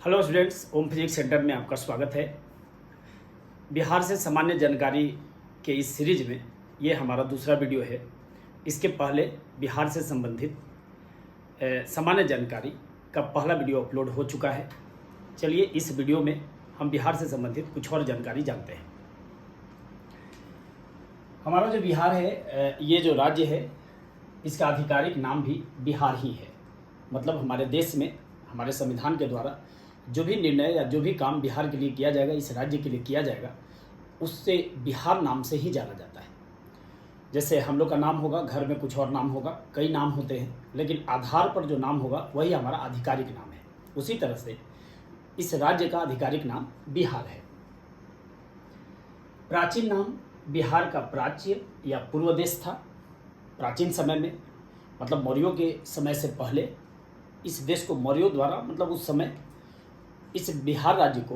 Hello students, ओम physics centre में आपका स्वागत है। बिहार से सामान्य जानकारी के इस सीरीज में ये हमारा दूसरा वीडियो है। इसके पहले बिहार से संबंधित सामान्य जानकारी का पहला वीडियो अपलोड हो चुका है। चलिए इस वीडियो में हम बिहार से संबंधित कुछ और जानकारी जानते हैं। हमारा जो बिहार है, ये जो राज्य है, इसका आधिकारिक नाम भी बिहार ही है। मतलब हमारे देश में हमारे संविधान के द्वारा जो भी निर्णय या जो भी काम बिहार के लिए किया जाएगा, इस राज्य के लिए किया जाएगा, उससे बिहार नाम से ही जाना जाता है। जैसे हम लोग का नाम होगा, घर में कुछ और नाम होगा, कई नाम होते हैं, लेकिन आधार पर जो नाम होगा वही हमारा आधिकारिक नाम है। उसी तरह से इस राज्य का आधिकारिक नाम बिहार है। प्राचीन नाम बिहार का प्राच्य या पूर्व देश था। प्राचीन समय में, मतलब मौर्यों के समय से पहले, इस देश को मौर्यों द्वारा, मतलब उस समय इस बिहार राज्य को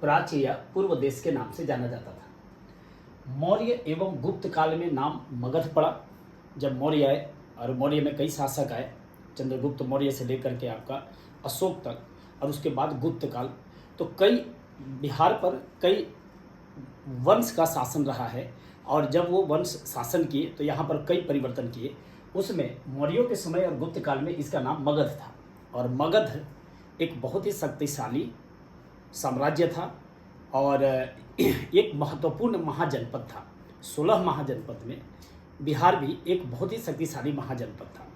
प्राच्य या पूर्व देश के नाम से जाना जाता था। मौर्य एवं गुप्त काल में नाम मगध पड़ा। जब मौर्य आए, और मौर्य में कई शासक आए, चंद्रगुप्त मौर्य से लेकर के आपका अशोक तक, और उसके बाद गुप्त काल, तो कई बिहार पर कई वंश का शासन रहा है। और जब वो वंश शासन किए तो यहाँ पर कई परिवर्तन किए। उसमें मौर्यों के समय और गुप्त काल में इसका नाम मगध था। और मगध एक बहुत ही शक्तिशाली साम्राज्य था और एक महत्वपूर्ण महाजनपद था। 16 महाजनपद में बिहार भी एक बहुत ही शक्तिशाली महाजनपद था।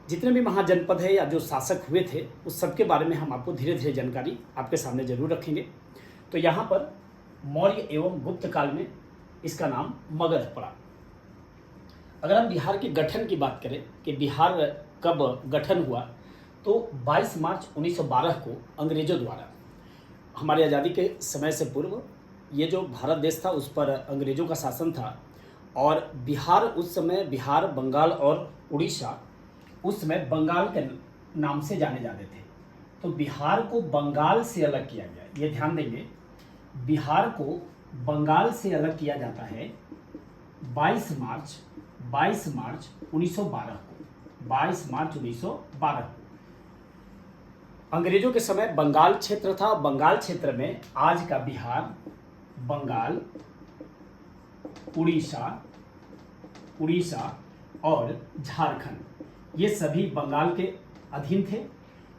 जितने भी महाजनपद है या जो शासक हुए थे, उस सब के बारे में हम आपको धीरे धीरे जानकारी आपके सामने जरूर रखेंगे। तो यहाँ पर मौर्य एवं गुप्त काल में इसका नाम मगध पड़ा। अगर हम बिहार के गठन की बात करें कि बिहार कब गठन हुआ, तो 22 मार्च 1912 को अंग्रेजों द्वारा, हमारी आज़ादी के समय से पूर्व ये जो भारत देश था उस पर अंग्रेजों का शासन था। और बिहार उस समय, बिहार, बंगाल और उड़ीसा उस समय बंगाल के नाम से जाने जाते थे। तो बिहार को बंगाल से अलग किया गया। ये ध्यान देंगे, बिहार को बंगाल से अलग किया जाता है 22 मार्च 1912 को। 22 मार्च 1912 को अंग्रेजों के समय बंगाल क्षेत्र था। बंगाल क्षेत्र में आज का बिहार, बंगाल, उड़ीसा और झारखंड, ये सभी बंगाल के अधीन थे।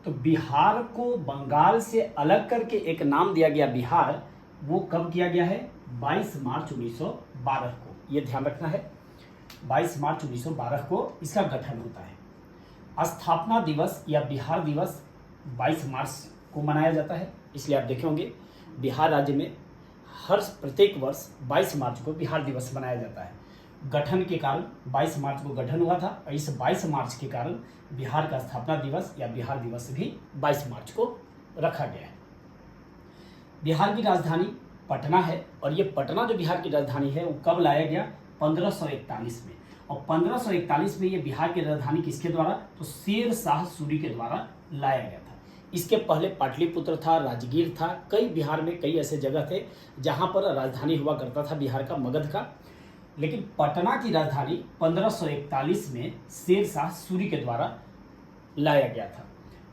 तो बिहार को बंगाल से अलग करके एक नाम दिया गया बिहार। वो कब किया गया है? 22 मार्च 1912 को। ये ध्यान रखना है, 22 मार्च 1912 को इसका गठन होता है। स्थापना दिवस या बिहार दिवस 22 मार्च को मनाया जाता है। इसलिए आप देखे होंगे बिहार राज्य में हर प्रत्येक वर्ष 22 मार्च को बिहार दिवस मनाया जाता है। गठन के कारण 22 मार्च को गठन हुआ था, और इस 22 मार्च के कारण बिहार का स्थापना दिवस या बिहार दिवस भी 22 मार्च को रखा गया है। बिहार की राजधानी पटना है, और ये पटना जो बिहार की राजधानी है वो कब लाया गया? 1541 में। और 1541 में ये बिहार की राजधानी किसके द्वारा? तो शेर शाह सूरी के द्वारा लाया गया था। इसके पहले पाटलिपुत्र था, राजगीर था, कई बिहार में कई ऐसे जगह थे जहां पर राजधानी हुआ करता था बिहार का, मगध का। लेकिन पटना की राजधानी 1541 में शेर शाह सूरी के द्वारा लाया गया था।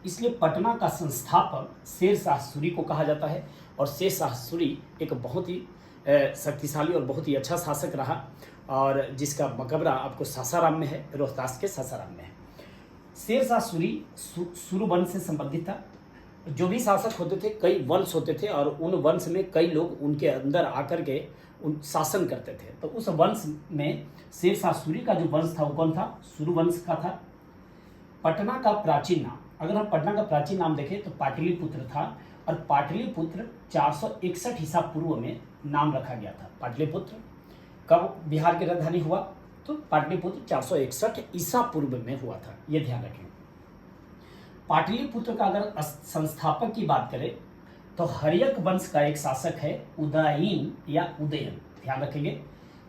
इसलिए पटना का संस्थापक शेर शाह सूरी को कहा जाता है। और शेर शाह सूरी एक बहुत ही शक्तिशाली और बहुत ही अच्छा शासक रहा, और जिसका मकबरा आपको सासाराम में है, रोहतास के सासाराम में है। शेर शाह सूरी सूरु वंश से संबंधित था। जो भी शासक होते थे, कई वंश होते थे, और उन वंश में कई लोग उनके अंदर आकर के उन शासन करते थे। तो उस वंश में शेर शाह सूरी का जो वंश था वो कौन था? सूरु वंश का था। पटना का प्राचीन नाम, अगर हम पटना का प्राचीन नाम देखें तो पाटलिपुत्र था। और पाटलिपुत्र 461 ईसा पूर्व में नाम रखा गया था। पाटलिपुत्र कब बिहार की राजधानी हुआ? तो पाटलिपुत्र 461 ईसा पूर्व में हुआ था। ये ध्यान रखें। पाटलिपुत्र का अगर संस्थापक की बात करें तो हर्यक वंश का एक शासक है उदयन या उदयन। ध्यान रखेंगे,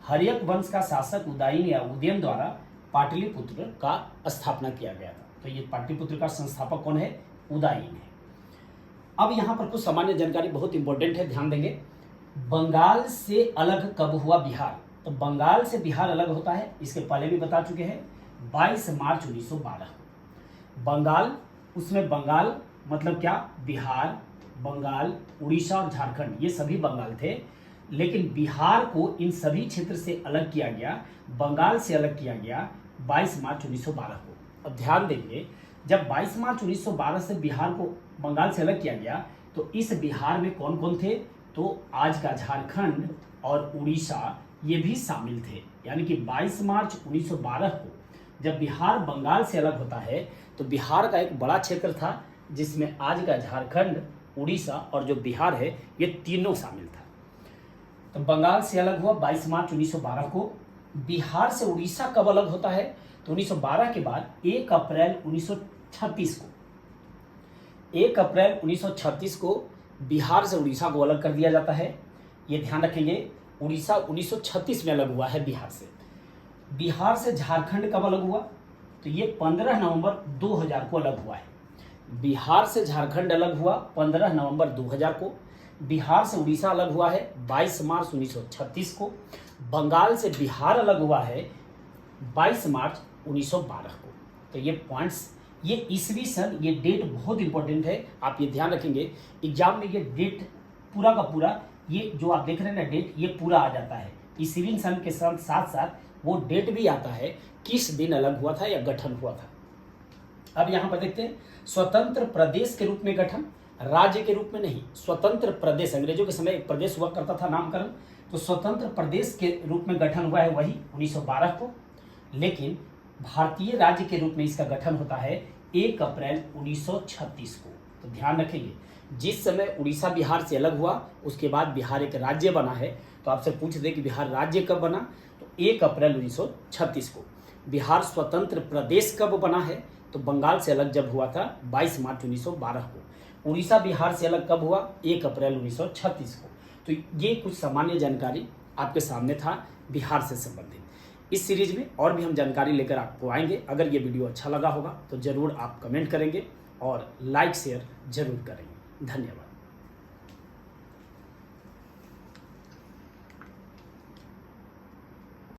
हर्यक वंश का शासक उदयन या उदयन द्वारा पाटलिपुत्र का स्थापना किया गया था। तो ये पाटलिपुत्र का संस्थापक कौन है? उदयन है। अब यहाँ पर कुछ सामान्य जानकारी बहुत इंपॉर्टेंट है, ध्यान देंगे। बंगाल से अलग कब हुआ बिहार? तो बंगाल से बिहार अलग होता है, इसके पहले भी बता चुके हैं, 22 मार्च 1912। बंगाल, उसमें बंगाल मतलब क्या, बिहार, बंगाल, उड़ीसा और झारखंड ये सभी बंगाल थे, लेकिन बिहार को इन सभी क्षेत्र से अलग किया गया, बंगाल से अलग किया गया 22 मार्च 1912 को। अब ध्यान देंगे, जब 22 मार्च 1912 से बिहार को बंगाल से अलग किया गया तो इस बिहार में कौन कौन थे, तो आज का झारखंड और उड़ीसा ये भी शामिल थे। यानी कि 22 मार्च 1912 को जब बिहार बंगाल से अलग होता है तो बिहार का एक बड़ा क्षेत्र था जिसमें आज का झारखंड, उड़ीसा और जो बिहार है ये तीनों शामिल था। तो बंगाल से अलग हुआ 22 मार्च 1912 को। बिहार से उड़ीसा कब अलग होता है, तो 1912 के बाद 1 अप्रैल 1936 को, 1 अप्रैल 1936 को बिहार से उड़ीसा को अलग कर दिया जाता है। ये ध्यान रखेंगे, उड़ीसा 1936 में अलग हुआ है बिहार से। बिहार से झारखंड कब अलग हुआ, तो ये 15 नवंबर 2000 को अलग हुआ है। बिहार से झारखंड अलग हुआ 15 नवंबर 2000 को। बिहार से उड़ीसा अलग हुआ है 22 मार्च 1936 को। बंगाल से बिहार अलग हुआ है 22 मार्च 1912 को। तो ये पॉइंट्स, ये ईस्वी सन, ये डेट बहुत इंपॉर्टेंट है, आप ये ध्यान रखेंगे। एग्जाम में ये डेट पूरा का पूरा, ये जो आप देख रहे हैं ना डेट, ये पूरा आ जाता है। ईस्वी सन के साथ साथ वो डेट भी आता है किस दिन अलग हुआ था या गठन हुआ था। अब यहाँ पर देखते हैं, स्वतंत्र प्रदेश के रूप में गठन, राज्य के रूप में नहीं, स्वतंत्र प्रदेश। अंग्रेजों के समय एक प्रदेश हुआ करता था नामकरण, तो स्वतंत्र प्रदेश के रूप में गठन हुआ है वही 1912 को, लेकिन भारतीय राज्य के रूप में इसका गठन होता है 1 अप्रैल 1936 को। तो ध्यान रखेंगे, जिस समय उड़ीसा बिहार से अलग हुआ उसके बाद बिहार एक राज्य बना है, तो आपसे पूछ दे कि बिहार राज्य कब बना, तो 1 अप्रैल 1936 को। बिहार स्वतंत्र प्रदेश कब बना है, तो बंगाल से अलग जब हुआ था 22 मार्च 1912 को। उड़ीसा बिहार से अलग कब हुआ, 1 अप्रैल 1936 को। तो ये कुछ सामान्य जानकारी आपके सामने था बिहार से संबंधित। इस सीरीज में और भी हम जानकारी लेकर आपको आएंगे। अगर ये वीडियो अच्छा लगा होगा तो ज़रूर आप कमेंट करेंगे और लाइक शेयर जरूर करेंगे। धन्यवाद।